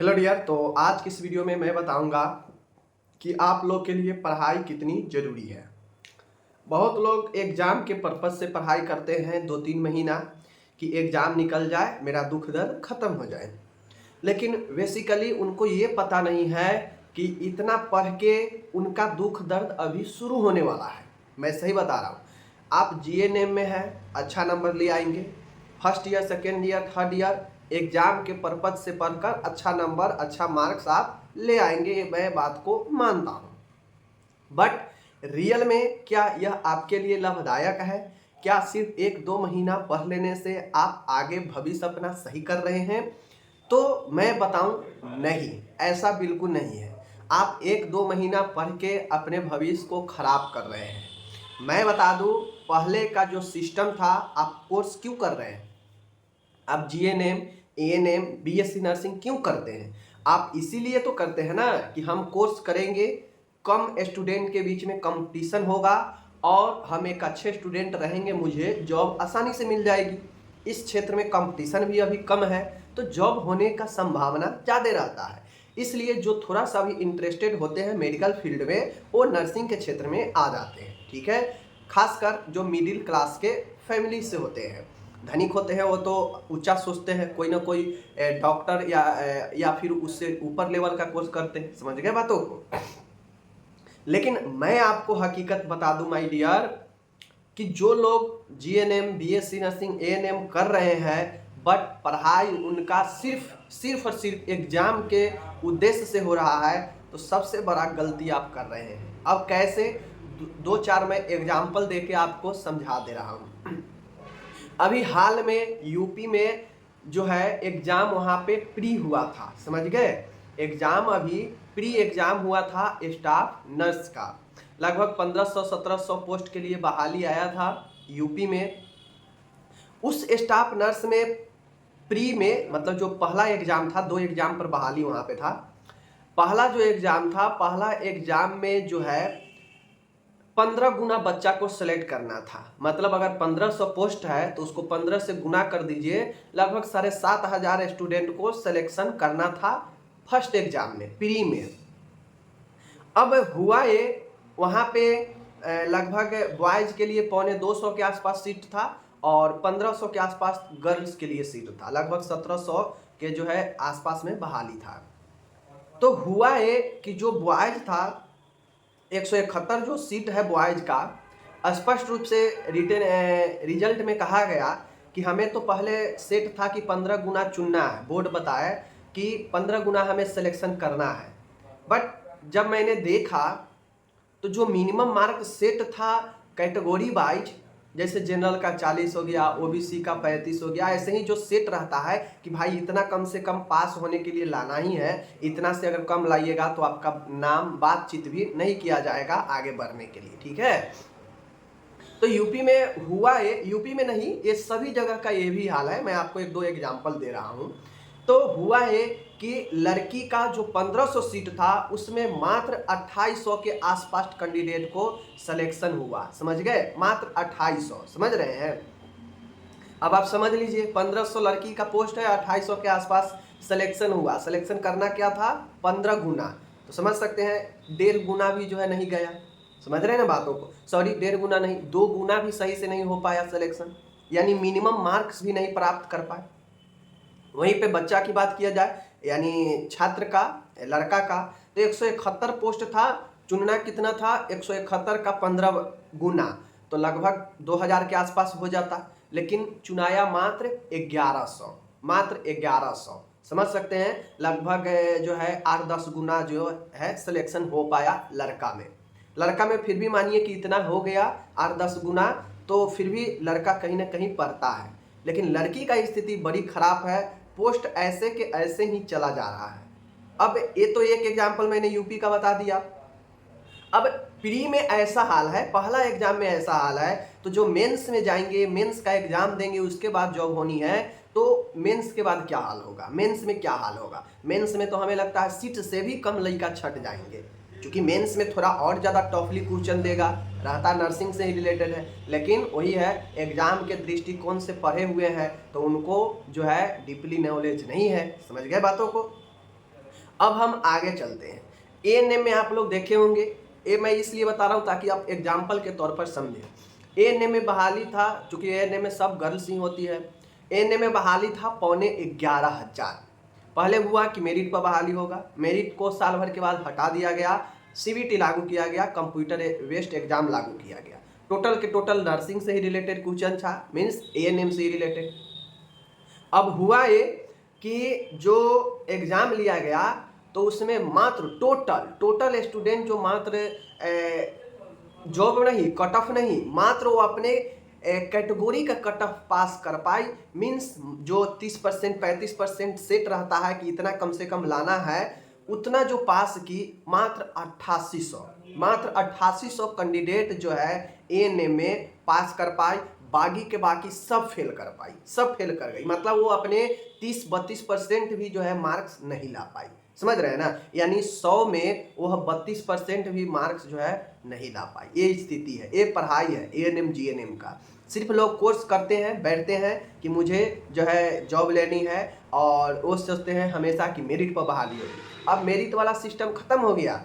Hello dear. तो आज की इस वीडियो में मैं बताऊंगा कि आप लोग के लिए पढ़ाई कितनी ज़रूरी है। बहुत लोग एग्ज़ाम के पर्पज़ से पढ़ाई करते हैं 2-3 महीना कि एग्ज़ाम निकल जाए, मेरा दुख दर्द ख़त्म हो जाए। लेकिन बेसिकली उनको ये पता नहीं है कि इतना पढ़ के उनका दुख दर्द अभी शुरू होने वाला है। मैं सही बता रहा हूँ। आप जीएनएम में हैं, अच्छा नंबर ले आएंगे। First year, second year, third year exam के पर्पज़ से पढ़कर अच्छा नंबर, अच्छा मार्क्स आप ले आएंगे, ये मैं बात को मानता हूँ। बट रियल में क्या यह आपके लिए लाभदायक है? क्या सिर्फ 1-2 महीना पढ़ लेने से आप आगे भविष्य अपना सही कर रहे हैं? तो मैं बताऊं, नहीं, ऐसा बिल्कुल नहीं है। आप 1-2 महीना पढ़ के अपने भविष्य को खराब कर रहे हैं। मैं बता दूं, पहले का जो सिस्टम था, आप कोर्स क्यों कर रहे हैं? आप जीएनएम, एएनएम, बीएससी नर्सिंग क्यों करते हैं? आप इसीलिए तो करते हैं ना कि हम कोर्स करेंगे, कम स्टूडेंट के बीच में कंपटीशन होगा और हम एक अच्छे स्टूडेंट रहेंगे, मुझे जॉब आसानी से मिल जाएगी। इस क्षेत्र में कंपटीशन भी अभी कम है, तो जॉब होने का संभावना ज़्यादा रहता है। इसलिए जो थोड़ा सा भी इंटरेस्टेड होते हैं मेडिकल फील्ड में, वो नर्सिंग के क्षेत्र में आ जाते हैं। ठीक है, खासकर जो मिडिल क्लास के फैमिली से होते हैं, धनिक होते हैं, वो तो ऊंचा सोचते हैं, कोई ना कोई डॉक्टर या फिर उससे ऊपर लेवल का कोर्स करते हैं। समझ गए बातों को? लेकिन मैं आपको हकीकत बता दूं माय डियर, कि जो लोग जीएनएम, बीएससी नर्सिंग, एएनएम कर रहे हैं, बट पढ़ाई उनका सिर्फ और सिर्फ एग्जाम के उद्देश्य से हो रहा है, तो सबसे बड़ा गलती आप कर रहे हैं। अब कैसे? 2-4 मैं एग्जाम्पल देके आपको समझा दे रहा हूँ। अभी हाल में यूपी में जो है एग्जाम, वहाँ पे प्री हुआ था, समझ गए? एग्जाम अभी प्री एग्जाम हुआ था स्टाफ नर्स का। लगभग 1500-1700 पोस्ट के लिए बहाली आया था यूपी में। उस स्टाफ नर्स में प्री में, मतलब जो पहला एग्जाम था, 2 एग्जाम पर बहाली वहाँ पे था। पहला जो एग्जाम था, पहला एग्जाम में जो है 15 गुना बच्चा को सेलेक्ट करना था। मतलब अगर 1500 पोस्ट है तो उसको 15 से गुना कर दीजिए, लगभग 7500 स्टूडेंट को सिलेक्शन करना था फर्स्ट एग्जाम में, प्री में। अब हुआ ये, वहाँ पे लगभग बॉयज़ के लिए 250 के आसपास सीट था और 1500 के आसपास गर्ल्स के लिए सीट था। लगभग 1700 के जो है आसपास में बहाली था। तो हुआ ये कि जो बॉयज़ था, 171 जो सीट है बॉयज़ का, स्पष्ट रूप से रिटन रिजल्ट में कहा गया कि हमें तो पहले सेट था कि 15 गुना चुनना है, बोर्ड बताए कि 15 गुना हमें सिलेक्शन करना है। बट जब मैंने देखा तो जो मिनिमम मार्क सेट था कैटेगरी वाइज, जैसे जनरल का 40 हो गया, ओबीसी का 35 हो गया, ऐसे ही जो सेट रहता है कि भाई इतना कम से कम पास होने के लिए लाना ही है, इतना से अगर कम लाइएगा तो आपका नाम बातचीत भी नहीं किया जाएगा आगे बढ़ने के लिए। ठीक है, तो यूपी में हुआ ये, यूपी में नहीं, ये सभी जगह का ये भी हाल है। मैं आपको 1-2 एग्जाम्पल दे रहा हूँ। तो हुआ है कि लड़की का जो 1500 सीट था, उसमें मात्र 2800 के आसपास कैंडिडेट को सिलेक्शन हुआ। समझ गए? मात्र 2800, समझ रहे हैं? अब आप समझ लीजिए, 1500 लड़की का पोस्ट है, 2800 के आसपास सिलेक्शन हुआ। सिलेक्शन करना क्या था? 15 गुना। तो समझ सकते हैं, 1.5 गुना भी जो है नहीं गया। समझ रहे हैं ना बातों को? सॉरी, 1.5 गुना नहीं, 2 गुना भी सही से नहीं हो पाया सिलेक्शन, यानी मिनिमम मार्क्स भी नहीं प्राप्त कर पाए। वहीं पे बच्चा की बात किया जाए, यानी छात्र का, लड़का का, तो 171 पोस्ट था, चुनना कितना था? 171 का 15 गुना, तो लगभग 2000 के आसपास हो जाता, लेकिन चुनाया मात्र 1100, मात्र 1100। समझ सकते हैं, लगभग जो है 8-10 गुना जो है सिलेक्शन हो पाया लड़का में। लड़का में फिर भी मानिए कि इतना हो गया 8-10 गुना, तो फिर भी लड़का कहीं ना कहीं पढ़ता है। लेकिन लड़की का स्थिति बड़ी खराब है, पोस्ट ऐसे के ऐसे ही चला जा रहा है। अब ये तो एक एग्जाम्पल मैंने यूपी का बता दिया। अब प्री में ऐसा हाल है, पहला एग्जाम में ऐसा हाल है, तो जो मेंस में जाएंगे, मेंस का एग्जाम देंगे, उसके बाद जॉब होनी है, तो मेंस के बाद क्या हाल होगा? मेंस में क्या हाल होगा? मेंस में तो हमें लगता है सीट से भी कम लड़का छट जाएंगे, क्योंकि मेंस में थोड़ा और ज़्यादा टफली क्वेश्चन देगा, रहता नर्सिंग से ही रिलेटेड है। लेकिन वही है, एग्जाम के दृष्टिकोण से पढ़े हुए हैं, तो उनको जो है डीपली नॉलेज नहीं है। समझ गए बातों को? अब हम आगे चलते हैं। एएनएम में आप लोग देखे होंगे, ये मैं इसलिए बता रहा हूँ ताकि आप एग्जाम्पल के तौर पर समझें। एएनएम में बहाली था, चूंकि एएनएम में सब गर्ल्स ही होती है, एएनएम में बहाली था 11,500। पहले हुआ कि मेरिट पर बहाली होगा, मेरिट को साल भर के बाद हटा दिया गया, सीबीटी लागू किया गया, कंप्यूटर बेस्ड एग्जाम लागू किया गया। टोटल के टोटल नर्सिंग से ही रिलेटेड क्वेश्चन था, मीन्स एएनएम से ही रिलेटेड। अब हुआ ये कि जो एग्जाम लिया गया तो उसमें मात्र टोटल स्टूडेंट जो मात्र जॉब नहीं, कट ऑफ नहीं, मात्र वो अपने कैटेगरी का कट ऑफ पास कर पाई। मीन्स जो 30% 35% सेट रहता है कि इतना कम से कम लाना है, उतना जो पास की मात्र 8800 कैंडिडेट जो है एएनएम में पास कर पाए। बाकी के बाकी सब फेल कर पाई, सब फेल कर गई। मतलब वो अपने 30-32% भी जो है मार्क्स नहीं ला पाई। समझ रहे हैं ना, यानी 100 में वह 32% भी मार्क्स जो है नहीं ला पाई। ये स्थिति है, ये पढ़ाई है एएनएम जीएनएम का। सिर्फ लोग कोर्स करते हैं, बैठते हैं कि मुझे जो है जॉब लेनी है, और वो सोचते हैं हमेशा कि मेरिट पर बहाली होगी। अब मेरिट वाला सिस्टम खत्म हो गया।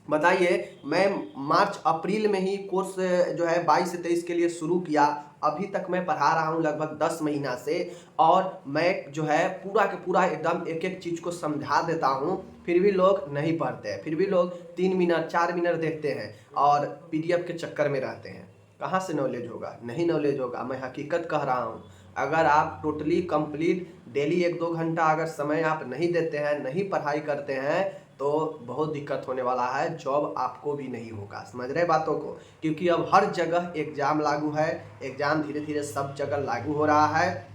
बताइए, मैं मार्च अप्रैल में ही कोर्स जो है 22 से 23 के लिए शुरू किया, अभी तक मैं पढ़ा रहा हूँ लगभग 10 महीना से, और मैं जो है पूरा के पूरा एकदम एक एक चीज़ को समझा देता हूँ, फिर भी लोग नहीं पढ़ते हैं, फिर भी लोग 3 मिनट 4 मिनट देखते हैं और पीडीएफ के चक्कर में रहते हैं। कहाँ से नॉलेज होगा? नहीं नॉलेज होगा। मैं हकीकत कह रहा हूँ, अगर आप टोटली कंप्लीट डेली 1-2 घंटा अगर समय आप नहीं देते हैं, नहीं पढ़ाई करते हैं, तो बहुत दिक्कत होने वाला है, जॉब आपको भी नहीं होगा। समझ रहे बातों को? क्योंकि अब हर जगह एग्जाम लागू है, एग्जाम धीरे धीरे सब जगह लागू हो रहा है,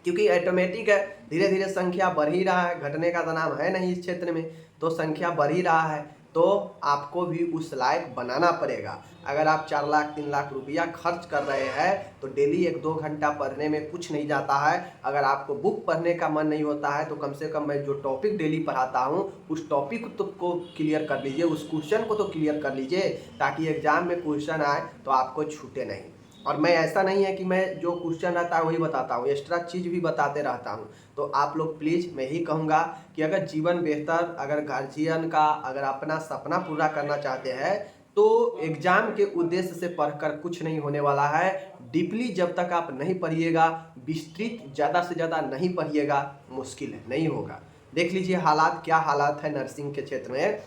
क्योंकि ऑटोमेटिक है, धीरे धीरे संख्या बढ़ ही रहा है, घटने का तो नाम है नहीं इस क्षेत्र में, तो संख्या बढ़ ही रहा है, तो आपको भी उस लायक बनाना पड़ेगा। अगर आप 4 लाख 3 लाख रुपया खर्च कर रहे हैं तो डेली 1-2 घंटा पढ़ने में कुछ नहीं जाता है। अगर आपको बुक पढ़ने का मन नहीं होता है तो कम से कम मैं जो टॉपिक डेली पढ़ाता हूँ उस टॉपिक को क्लियर कर लीजिए, उस क्वेश्चन को तो क्लियर कर लीजिए, ताकि एग्जाम में क्वेश्चन आए तो आपको छूटे नहीं। और मैं ऐसा नहीं है कि मैं जो क्वेश्चन रहता है वही बताता हूँ, एक्स्ट्रा चीज़ भी बताते रहता हूँ। तो आप लोग प्लीज़, मैं ही कहूँगा कि अगर जीवन बेहतर, अगर गार्जियन का अगर अपना सपना पूरा करना चाहते हैं, तो एग्ज़ाम के उद्देश्य से पढ़कर कुछ नहीं होने वाला है। डीपली जब तक आप नहीं पढ़िएगा, विस्तृत ज़्यादा से ज़्यादा नहीं पढ़िएगा, मुश्किल है, नहीं होगा। देख लीजिए हालात, क्या हालात है नर्सिंग के क्षेत्र में।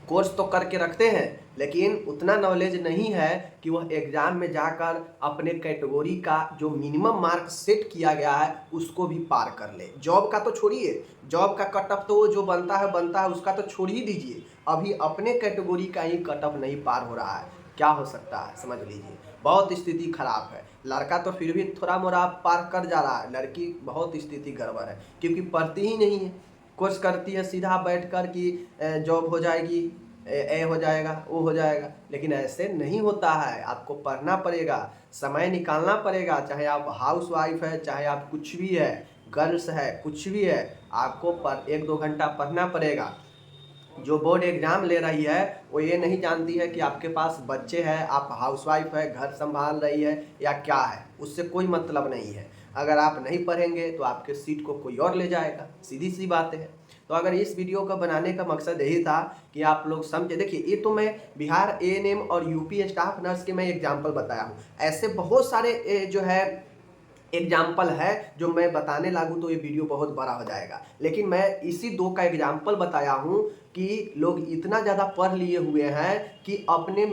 कोर्स तो करके रखते हैं, लेकिन उतना नॉलेज नहीं है कि वह एग्ज़ाम में जाकर अपने कैटेगरी का जो मिनिमम मार्क्स सेट किया गया है उसको भी पार कर ले। जॉब का तो छोड़िए, जॉब का कट ऑफ तो जो बनता है उसका तो छोड़ ही दीजिए, अभी अपने कैटेगरी का ही कट ऑफ नहीं पार हो रहा है। क्या हो सकता है समझ लीजिए, बहुत स्थिति खराब है। लड़का तो फिर भी थोड़ा मोड़ा पार कर जा रहा है, लड़की बहुत स्थिति गड़बड़ है, क्योंकि पढ़ती ही नहीं है। कोर्स करती है सीधा बैठकर कि जॉब हो जाएगी, ए हो जाएगा, वो हो जाएगा, लेकिन ऐसे नहीं होता है। आपको पढ़ना पड़ेगा, समय निकालना पड़ेगा, चाहे आप हाउस वाइफ है, चाहे आप कुछ भी है, गर्ल्स है, कुछ भी है, आपको 1-2 घंटा पढ़ना पड़ेगा। जो बोर्ड एग्ज़ाम ले रही है वो ये नहीं जानती है कि आपके पास बच्चे हैं, आप हाउसवाइफ है, घर संभाल रही है या क्या है, उससे कोई मतलब नहीं है। अगर आप नहीं पढ़ेंगे तो आपके सीट को कोई और ले जाएगा, सीधी सी बात है। तो अगर इस वीडियो का बनाने का मकसद यही था कि आप लोग समझे। देखिए, ये तो मैं बिहार एएनएम और यूपी स्टाफ नर्स के मैं एग्जाम्पल बताया हूँ, ऐसे बहुत सारे जो है एग्जाम्पल है जो मैं बताने लागू तो ये वीडियो बहुत बड़ा हो जाएगा, लेकिन मैं इसी 2 का एग्जाम्पल बताया हूँ कि लोग इतना ज़्यादा पढ़ लिए हुए हैं कि अपने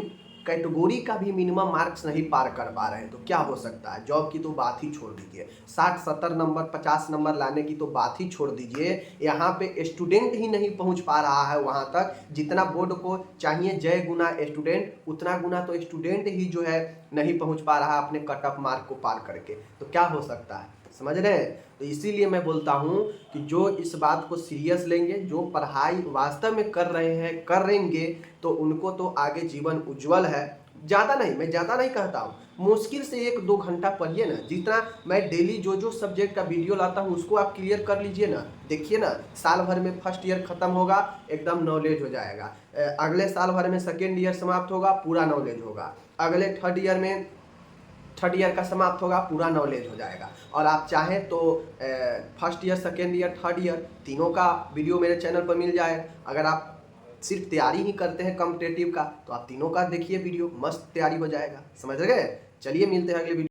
कैटेगरी का भी मिनिमम मार्क्स नहीं पार कर पा रहे हैं। तो क्या हो सकता है? जॉब की तो बात ही छोड़ दीजिए, 60-70 नंबर 50 नंबर लाने की तो बात ही छोड़ दीजिए, यहाँ पे स्टूडेंट ही नहीं पहुँच पा रहा है वहाँ तक जितना बोर्ड को चाहिए। जय गुना स्टूडेंट, उतना गुना तो स्टूडेंट ही जो है नहीं पहुँच पा रहा है अपने कट ऑफ मार्क को पार करके। तो क्या हो सकता है? समझ रहे हैं? तो इसीलिए मैं बोलता हूँ कि जो इस बात को सीरियस लेंगे, जो पढ़ाई वास्तव में कर रहे हैं, करेंगे, तो उनको तो आगे जीवन उज्जवल है। ज़्यादा नहीं, मैं ज़्यादा नहीं कहता हूँ, मुश्किल से 1-2 घंटा पढ़िए ना। जितना मैं डेली जो सब्जेक्ट का वीडियो लाता हूँ उसको आप क्लियर कर लीजिए ना। देखिए ना, साल भर में फर्स्ट ईयर ख़त्म होगा, एकदम नॉलेज हो जाएगा। अगले साल भर में सेकेंड ईयर समाप्त होगा, पूरा नॉलेज होगा। अगले थर्ड ईयर में थर्ड ईयर का समाप्त होगा, पूरा नॉलेज हो जाएगा। और आप चाहें तो first year, second year, third year तीनों का वीडियो मेरे चैनल पर मिल जाए। अगर आप सिर्फ तैयारी ही करते हैं कॉम्पिटेटिव का, तो आप तीनों का देखिए वीडियो, मस्त तैयारी हो जाएगा। समझ गए? चलिए मिलते हैं अगले वीडियो।